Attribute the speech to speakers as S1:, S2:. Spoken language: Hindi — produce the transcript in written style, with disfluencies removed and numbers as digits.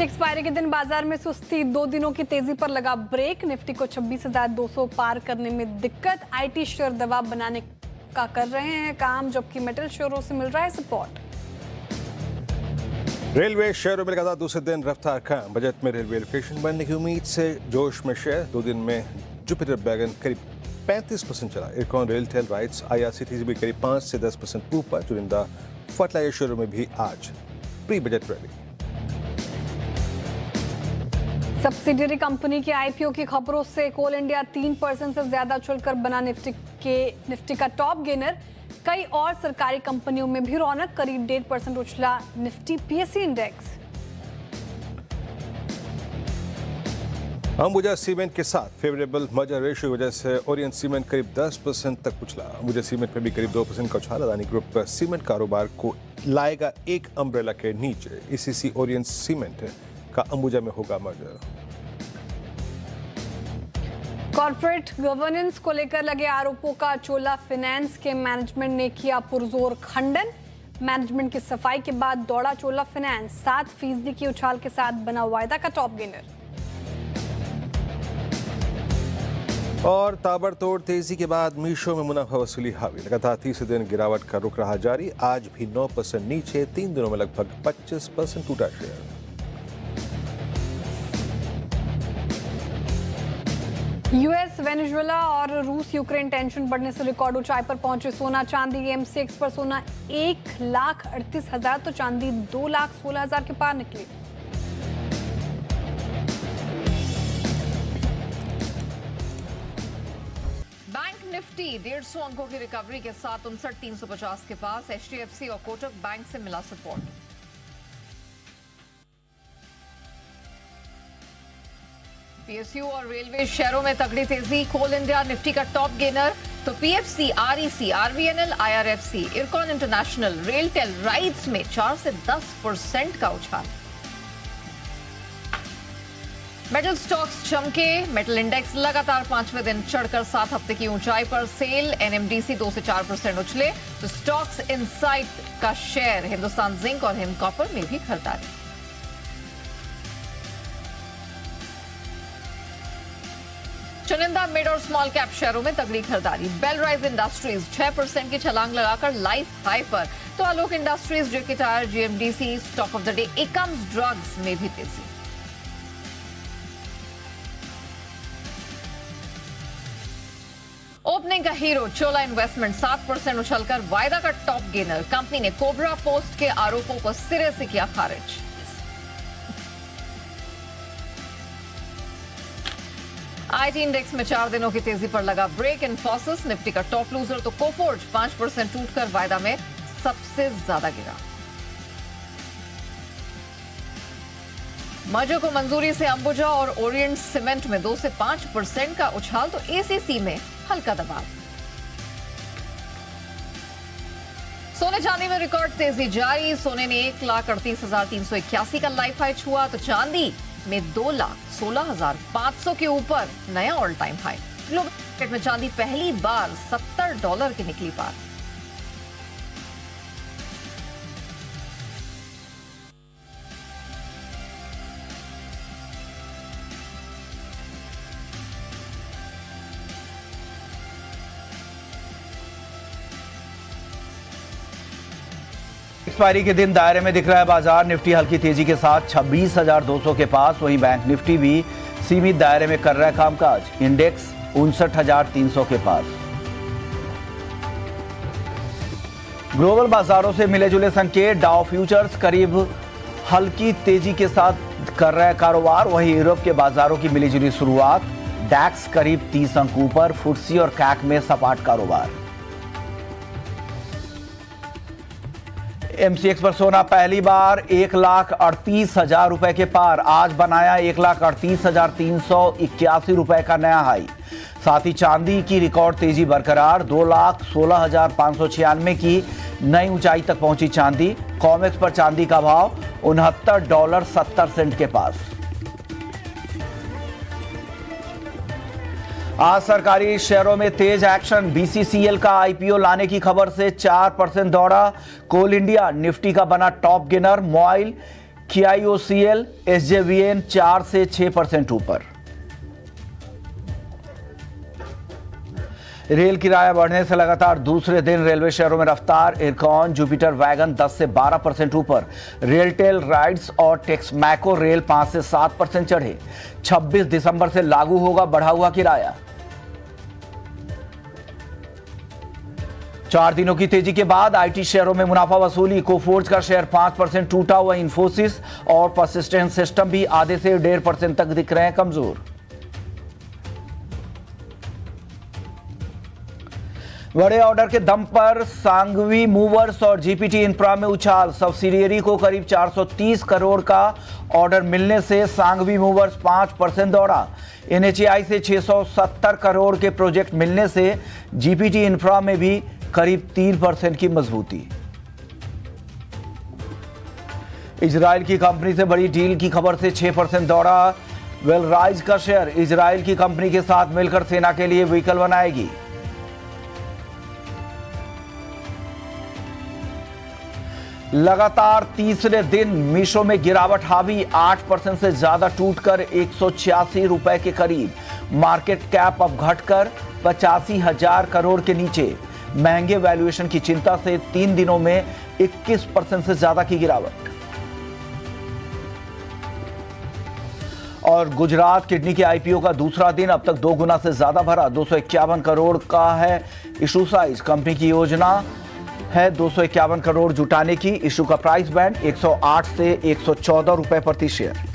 S1: एक्सपायरी के दिन बाजार में सुस्ती, 2 दिनों की तेजी पर लगा ब्रेक। निफ्टी को 26,200 पार करने में दिक्कत। आईटी शेयर दबाव बनाने का कर रहे हैं काम, जबकि मेटल शेयरों से मिल रहा है सपोर्ट।
S2: रेलवे शेयरों में लगातार दूसरे दिन रफ्तार कम। बजट में रेलवे एलोकेशन बढ़ने की उम्मीद से जोश में शेयर। 2 दिन में जुपिटर बैगन करीब 35% चला। इरकॉन रेलटेल राइट्स आईआरसीटीसी भी करीब 5 से 10% ऊपर। चुनिंदा फर्टिलाइजर शेयरों में भी आज pre budget rally.
S1: Subsidiary company के आईपीओ की खबरों से कोल इंडिया 3% से ज्यादा उछलकर बना निफ्टी का टॉप गेनर। कई और सरकारी कंपनियों में भी रौनक, करीब 1.5% उछला Nifty PSC index.
S2: Ambuja cement के साथ फेवरेबल मर्जर रेशियो की वजह से ओरिएंट सीमेंट करीब 10% तक उछला। अंबुजा सीमेंट में भी करीब 2% का उछाल। अदानी ग्रुप सीमेंट कारोबार को लाएगा एक अम्ब्रेला के नीचे। ईसीसी ओरिएंट सीमेंट का अंबुजा में होगा मर्जर।
S1: कॉर्पोरेट गवर्नेंस को लेकर लगे आरोपों का चोला फाइनेंस के मैनेजमेंट ने किया पुरजोर खंडन। मैनेजमेंट की सफाई के बाद दौड़ा चोला फाइनेंस। 7% की उछाल के साथ बना वायदा का टॉप गेनर।
S2: और ताबड़तोड़ तेजी के बाद मीशो में मुनाफा वसूली हावी। लगातार तीसरे दिन गिरावट का रुख रहा जारी। आज भी 9% नीचे। 3 दिनों में लगभग 25% टूटा शेयर।
S1: यूएस, वेनेजुएला और रूस यूक्रेन टेंशन बढ़ने से रिकॉर्ड ऊंचाई पर पहुंचे सोना चांदी। एमसीएक्स पर सोना 1,38,000 तो चांदी 2,16,000 के पार निकली।
S3: बैंक निफ्टी 150 अंकों की रिकवरी के साथ 59,350 के पास। एचडीएफसी और कोटक बैंक से मिला सपोर्ट। पीएसयू और रेलवे शेयरों में तगड़ी तेजी। कोल इंडिया निफ्टी का टॉप गेनर तो PFC, REC, RVNL, IRFC, IRCON international, RailTel rights में 4 से 10% का उछाल। मेटल स्टॉक्स चमके। मेटल इंडेक्स लगातार 5वें दिन चढ़कर 7 हफ्ते की ऊंचाई पर सेल। एनएमडीसी 2 से 4% उछले तो स्टॉक्स इनसाइट का शेयर हिंदुस्तान जिंक और हिंद कॉपर में भी खरीदारी। चुनिंदा मिड और स्मॉल कैप शेयरों में तगड़ी खरीदारी। बेलराइज इंडस्ट्रीज 6% की छलांग लगाकर लाइफ हाई पर, तो Alok industries, JK tyre, GMDC stock of the day. एकम्स ड्रग्स में भी तेजी। ओपनिंग का हीरो चोला इन्वेस्टमेंट 7% उछलकर वायदा का टॉप गेनर। कंपनी ने कोबरा पोस्ट के आरोपों को सिरे से किया खारिज। आईटी इंडेक्स में 4 दिनों की तेजी पर लगा ब्रेक। इन्फोसिस निफ्टी का टॉप लूजर तो कोफोर्ज 5% टूटकर वायदा में सबसे ज्यादा गिरा। मर्जर को मंजूरी से अंबुजा और ओरिएंट सीमेंट में 2 से 5% का उछाल, तो एसीसी में हल्का दबाव। सोने चांदी में रिकॉर्ड तेजी जारी। सोने ने 1,38,381 का लाइफ हाई छुआ, तो चांदी में 2,16,500 के ऊपर नया all time high. Global market में चांदी पहली बार $70 की निकली पार।
S4: एक्सपायरी के दिन दायरे में दिख रहा है बाजार। निफ्टी हल्की तेजी के साथ 26,200 के पास। वहीं बैंक निफ्टी भी सीमित दायरे में कर रहा है कामकाज। इंडेक्स 59,300 के पास। ग्लोबल बाजारों से मिले जुले संकेत। डाउ फ्यूचर्स करीब हल्की तेजी के साथ कर रहा है कारोबार। वहीं यूरोप के बाजारों की मिली जुली शुरुआत। डैक्स करीब 30 अंक ऊपर। फुट्सी और कैक में सपाट कारोबार। एमसीएक्स पर सोना पहली बार 1,38,000 रुपए के पार। आज बनाया 1,38,381 रुपए का नया हाई। साथ ही चांदी की रिकॉर्ड तेजी बरकरार। 2,16,596 की नई ऊंचाई तक पहुंची चांदी। कॉमेक्स पर चांदी का भाव $69.70 के पास। आज सरकारी शेयरों में तेज एक्शन। बीसीसीएल का आईपीओ लाने की खबर से 4% दौड़ा। कोल इंडिया निफ्टी का बना top gainer. Mobile KIOCL, SJVN 4 से 6% ऊपर। रेल किराया बढ़ने से लगातार दूसरे दिन रेलवे शेयरों में रफ्तार। इरकॉन, जुपिटर वैगन 10 से 12% ऊपर। रेलटेल, राइड्स और टेक्समैको रेल 5 से 7% चढ़े। 26 दिसंबर से लागू होगा बढ़ा हुआ किराया। 4 दिनों की तेजी के बाद आईटी शेयरों में मुनाफा वसूली। कोफोर्ज का शेयर 5% टूटा हुआ। इंफोसिस और परसिस्टेंट सिस्टम भी आधे से 1.5% तक दिख रहे हैं कमजोर। बड़े ऑर्डर के दम पर सांघवी मूवर्स और जीपीटी इंफ्रा में उछाल। सब्सिडियरी को करीब 430 करोड़ का ऑर्डर मिलने से सांघवी मूवर्स 5% दौड़ा। एनएचएआई से 670 करोड़ के प्रोजेक्ट मिलने से जीपीटी इंफ्रा में भी करीब 3% की मजबूती। इजराइल की कंपनी से बड़ी डील की खबर से 6% दौड़ा। वेलराइज का शेयर इजराइल की कंपनी के साथ मिलकर सेना के लिए व्हीकल बनाएगी। लगातार तीसरे दिन मीशो में गिरावट हावी। 8% से ज्यादा टूटकर 186 रुपए के करीब। मार्केट कैप अब घटकर 85,000 करोड़ के नीचे। महंगे वैल्यूएशन की चिंता से 3 दिनों में 21% से ज्यादा की गिरावट। और गुजरात किडनी के आईपीओ का दूसरा दिन अब तक 2 गुना से ज्यादा भरा। 251 करोड़ का है इशू साइज। कंपनी की योजना है 251 करोड़ जुटाने की। इशू का प्राइस बैंड 108 से 114 रुपए प्रति शेयर।